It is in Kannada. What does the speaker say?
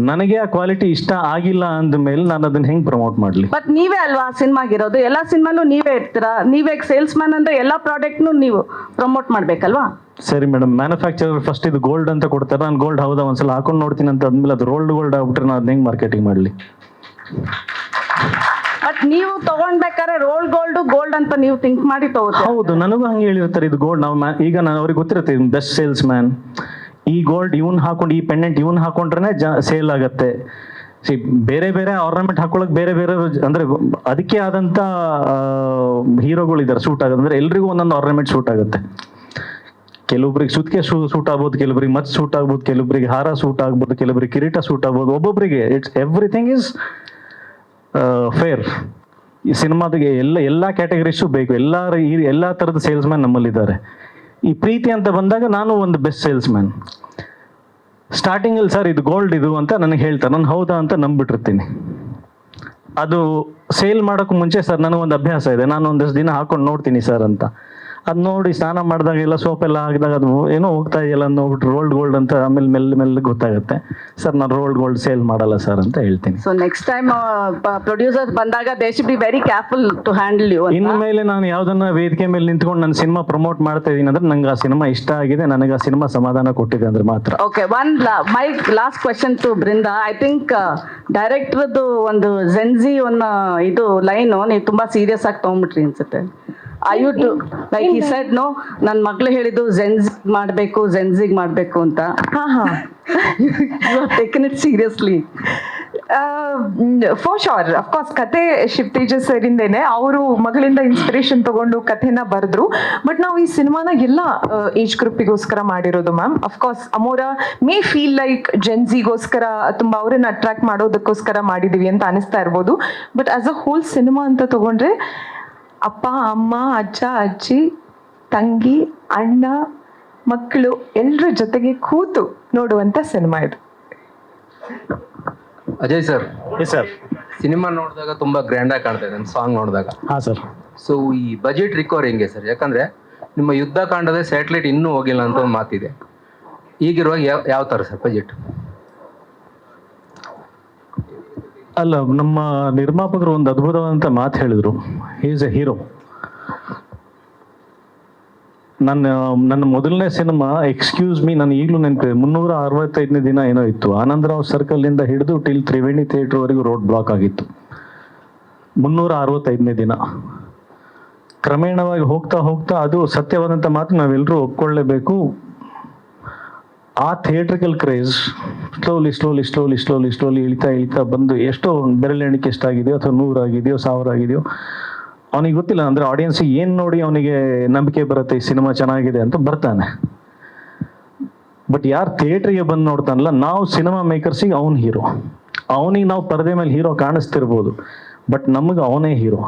ನನಗೆ ಆ ಕ್ವಾಲಿಟಿ ಇಷ್ಟ ಆಗಿಲ್ಲ ಅಂದಮೇಲೆ ನಾನು ಅದನ್ನ ಹೆಂಗ್ ಪ್ರಮೋಟ್ ಮಾಡ್ಲಿ? ಬಟ್ ನೀವೇ ಅಲ್ವಾ ಸಿನಿಮಾಗಿರೋದು, ಎಲ್ಲಾ ಸಿನಿಮಾನು ನೀವೇ ಇರ್ತೀರಾ, ನೀವೇ ಸೇಲ್ಸ್ ಮ್ಯಾನ್ ಅಂದ್ರೆ ಎಲ್ಲಾ ಪ್ರಾಡಕ್ಟ್ನು ನೀವು ಪ್ರಮೋಟ್ ಮಾಡ್ಬೇಕಲ್ವಾ? ಸರಿ ಮೇಡಮ್, ಮ್ಯಾನುಫ್ಯಾಕ್ಚರರ್ ಫಸ್ಟ್ ಇದು ಗೋಲ್ಡ್ ಅಂತ ಕೊಡ್ತಾರೆ, ನಾನು ಗೋಲ್ಡ್ ಹೌದಾ ಒಂದ್ಸಲ ಹಾಕೊಂಡು ನೋಡ್ತೀನಿ ಅಂತ ಆದ್ಮೇಲೆ ಅದು ರೋಲ್ಡ್ ಗೋಲ್ಡ್ ಆಗ್ಬಿಟ್ರೆ ನಾನು ಅದನ್ನ ಹೆಂಗ್ ಮಾರ್ಕೆಟಿಂಗ್ ಮಾಡಲಿ? ಬಟ್ ನೀವು ತಗೊಂಡ್ಬೇಕಾದ್ರೆ ರೋಲ್ ಗೋಲ್ಡ್ ಅಂತ ನೀವು ಥಿಂಕ್ ಮಾಡಿ ತಗೋತೀರಾ. ಹೌದು, ನನಗೂ ಹಂಗೆ ಹೇಳಿರ್ತಾರೆ ಇದು ಗೋಲ್ಡ್. ನಾವು ಈಗ ನಾನು ಅವ್ರಿಗೆ ಗೊತ್ತಿರುತ್ತೆ ಬೆಸ್ಟ್ ಸೇಲ್ಸ್ ಮ್ಯಾನ್, ಈ ಗೋಲ್ಡ್ ಇವನ್ ಹಾಕೊಂಡು ಈ ಪೆಂಡೆಂಟ್ ಇವನ್ ಹಾಕೊಂಡ್ರೆ ಸೇಲ್ ಆಗತ್ತೆ. ಬೇರೆ ಬೇರೆ ಆರ್ನಮೆಂಟ್ ಹಾಕೊಳಕ್ ಬೇರೆ ಬೇರೆ ಅಂದ್ರೆ ಅದಕ್ಕೆ ಆದಂತ ಹೀರೋಗಳು ಇದಾರೆ ಸೂಟ್ ಆಗೋದು. ಅಂದ್ರೆ ಎಲ್ರಿಗೂ ಒಂದೊಂದು ಆರ್ನಮೆಂಟ್ ಸೂಟ್ ಆಗುತ್ತೆ. ಕೆಲವೊಬ್ರಿಗೆ ಸುತ್ತಿಗೆ ಸೂಟ್ ಆಗ್ಬೋದು, ಕೆಲವೊಬ್ರಿಗೆ ಮಚ್ ಸೂಟ್ ಆಗ್ಬೋದು, ಕೆಲವೊಬ್ರಿಗೆ ಹಾರ ಸೂಟ್ ಆಗ್ಬೋದು, ಕೆಲವೊಬ್ರಿಗೆ ಕಿರೀಟ ಸೂಟ್ ಆಗ್ಬೋದು. ಒಬ್ಬೊಬ್ಬರಿಗೆ ಇಟ್ಸ್ ಎವ್ರಿಥಿಂಗ್ ಇಸ್ ಫೇರ್. ಈ ಸಿನಿಮಾದಿಗೆ ಎಲ್ಲಾ ಕ್ಯಾಟಗರೀಸು ಬೇಕು, ಎಲ್ಲಾ ತರದ ಸೇಲ್ಸ್ ಮ್ಯಾನ್ ನಮ್ಮಲ್ಲಿದ್ದಾರೆ. ಈ ಪ್ರೀತಿ ಅಂತ ಬಂದಾಗ ನಾನು ಒಂದು ಬೆಸ್ಟ್ ಸೇಲ್ಸ್ ಮ್ಯಾನ್. ಸ್ಟಾರ್ಟಿಂಗ್ ಅಲ್ಲಿ ಸರ್ ಇದು ಗೋಲ್ಡ್ ಇದು ಅಂತ ನನಗೆ ಹೇಳ್ತಾರೆ, ನಾನು ಹೌದಾ ಅಂತ ನಂಬಿಟ್ಟಿರ್ತೀನಿ. ಅದು ಸೇಲ್ ಮಾಡೋಕ್ಕೂ ಮುಂಚೆ ಸರ್ ನನಗೊಂದು ಅಭ್ಯಾಸ ಇದೆ, ನಾನು ಒಂದಷ್ಟು ದಿನ ಹಾಕೊಂಡು ನೋಡ್ತೀನಿ ಸರ್ ಅಂತ. ಅದು ನೋಡಿ ಸ್ನಾನ ಮಾಡಿದಾಗ ಎಲ್ಲ ಸೋಪ್ ಎಲ್ಲ ಹಾಕಿದಾಗ ಅದು ಏನೋ ಹೋಗ್ತಾ ಇದೆಯಲ್ಲ ನೋಡ್ಬಿಟ್ಟು ರೋಲ್ಡ್ ಗೋಲ್ಡ್ ಅಂತ ಆಮೇಲೆ ಮೆಲ್ಲ ಗೊತ್ತಾಗುತ್ತೆ. ಸರ್ ನಾನು ರೋಲ್ಡ್ ಗೋಲ್ಡ್ ಸೇಲ್ ಮಾಡಲ್ಲ ಸರ್ ಅಂತ ಹೇಳ್ತೀನಿ. ಸೊ ನೆಕ್ಸ್ಟ್ ಟೈಮ್ ಪ್ರೊಡ್ಯೂಸರ್ಸ್ ಬಂದಾಗ they should be very careful to handle you. ಇನ್ನು ಮೇಲೆ ನಾನು ಯಾವ್ದನ್ನ ವೇದಿಕೆ ಮೇಲೆ ನಿಂತ್ಕೊಂಡು ನನ್ನ ಸಿನಿಮಾ ಪ್ರಮೋಟ್ ಮಾಡ್ತಾ ಇದೀನಿ ಅಂದ್ರೆ ನಂಗೆ ಆ ಸಿನಿಮಾ ಇಷ್ಟ ಆಗಿದೆ, ನನಗೆ ಆ ಸಿನಿಮಾ ಸಮಾಧಾನ ಕೊಟ್ಟಿದೆ ಅಂದ್ರೆ ಮಾತ್ರ. Okay, my last question to Brinda. I think ಡೈರೆಕ್ಟರ್ದು ಒಂದು ಜೆನ್ಜಿ ಒಂದು ಇದು ಲೈನು ನೀವು ತುಂಬಾ ಸೀರಿಯಸ್ ಆಗಿ ತಗೊಂಡ್ಬಿಟ್ರಿ ಅನ್ಸುತ್ತೆ. You to like he said no, ನನ್ನ ಮಗಳು ಹೇಳಿದ್ದು ಜೆನ್ಜಿಗ್ ಮಾಡಬೇಕು ಅಂತ. Taken it seriously? For sure, of course ಕತೆ ಶಿವ್ ತೇಜಸ್ ಸರಿಂದೇನೆ, ಅವರು ಮಗಳಿಂದ ಇನ್ಸ್ಪಿರೇಷನ್ ತಗೊಂಡು ಕಥೆನ ಬರೆದ್ರು. ಬಟ್ ನಾವು ಈ ಸಿನಿಮಾನ ಎಲ್ಲ ಏಜ್ ಗ್ರೂಪಿಗೋಸ್ಕರ ಮಾಡಿರೋದು ಮ್ಯಾಮ್. ಅಫ್ಕೋರ್ಸ್ ಅಮೋರ ಮೇ ಫೀಲ್ ಲೈಕ್ ಜೆನ್ಜಿಗೋಸ್ಕರ ತುಂಬಾ ಅವ್ರನ್ನ ಅಟ್ರಾಕ್ಟ್ ಮಾಡೋದಕ್ಕೋಸ್ಕರ ಮಾಡಿದೀವಿ ಅಂತ ಅನಿಸ್ತಾ ಇರ್ಬೋದು. But as a whole cinema ಅಂತ ತಗೊಂಡ್ರೆ ಅಪ್ಪ ಅಮ್ಮ ಅಜ್ಜ ಅಜ್ಜಿ ತಂಗಿ ಅಣ್ಣ ಮಕ್ಕಳು ಎಲ್ಲರ ಜೊತೆಗೆ ಕೂತು ನೋಡುವಂತ ಸಿನಿಮಾ ಇದು. ಅಜಯ್ ಸರ್, ಸರ್ ಸಿನಿಮಾ ನೋಡಿದಾಗ ತುಂಬಾ ಗ್ರ್ಯಾಂಡ್ ಆಗಿ ಕಾಣ್ತಾ ಇದೆ ಸಾಂಗ್ ನೋಡಿದಾಗ. ಹಾ ಸರ್. ಸೊ ಈ ಬಜೆಟ್ ರಿಕವರಿ ಹೆಂಗೆ ಸರ್? ಯಾಕಂದ್ರೆ ನಿಮ್ಮ ಯುದ್ಧ ಕಾಂಡದ ಸ್ಯಾಟಲೈಟ್ ಇನ್ನೂ ಹೋಗಿಲ್ಲ ಅಂತ ಒಂದು ಮಾತಿದೆ. ಈಗಿರುವಾಗ ಯಾವ ತರ ಸರ್ ಬಜೆಟ್? ಅಲ್ಲ, ನಮ್ಮ ನಿರ್ಮಾಪಕರು ಒಂದು ಅದ್ಭುತವಾದಂಥ ಮಾತು ಹೇಳಿದರು, ಹಿ ಈಸ್ ಎ ಹೀರೋ. ನನ್ನ ಮೊದಲನೇ ಸಿನಿಮಾ ಎಕ್ಸ್ಕ್ಯೂಸ್ ಮೀ, ನಾನು ಈಗಲೂ ನೆನಪಿದೆ, 365ನೇ ದಿನ ಏನೋ ಇತ್ತು. ಆನಂದರಾವ್ ಸರ್ಕಲ್ನಿಂದ ಹಿಡಿದು ಟಿಲ್ ತ್ರಿವೇಣಿ ಥಿಯೇಟರ್ವರೆಗೂ ರೋಡ್ ಬ್ಲಾಕ್ ಆಗಿತ್ತು. 365ನೇ ದಿನ. ಕ್ರಮೇಣವಾಗಿ ಹೋಗ್ತಾ ಹೋಗ್ತಾ ಅದು ಸತ್ಯವಾದಂಥ ಮಾತು ನಾವೆಲ್ಲರೂ ಒಪ್ಕೊಳ್ಳೇಬೇಕು. ಆ ಥಿಯೇಟ್ರಿಕಲ್ ಕ್ರೇಜ್ ಸ್ಲೋಲಿ ಇಳಿತಾ ಬಂದು ಎಷ್ಟೋ ಬೆರಳೆಣಿಕೆ ಎಷ್ಟಾಗಿದೆಯೋ, ಅಥವಾ 100 ಆಗಿದೆಯೋ 1000 ಆಗಿದೆಯೋ ಅವನಿಗೆ ಗೊತ್ತಿಲ್ಲ. ಅಂದ್ರೆ ಆಡಿಯನ್ಸ್ ಏನ್ ನೋಡಿ ಅವನಿಗೆ ನಂಬಿಕೆ ಬರುತ್ತೆ ಈ ಸಿನಿಮಾ ಚೆನ್ನಾಗಿದೆ ಅಂತ ಬರ್ತಾನೆ. ಬಟ್ ಯಾರು ಥಿಯೇಟ್ರಿಗೆ ಬಂದು ನೋಡ್ತಾನಲ್ಲ, ನಾವು ಸಿನಿಮಾ ಮೇಕರ್ಸಿಗೆ ಅವನ್ ಹೀರೋ. ಅವನಿಗೆ ನಾವು ಪರದೆ ಮೇಲೆ ಹೀರೋ ಕಾಣಿಸ್ತಿರ್ಬೋದು, ಬಟ್ ನಮಗೆ ಅವನೇ ಹೀರೋ.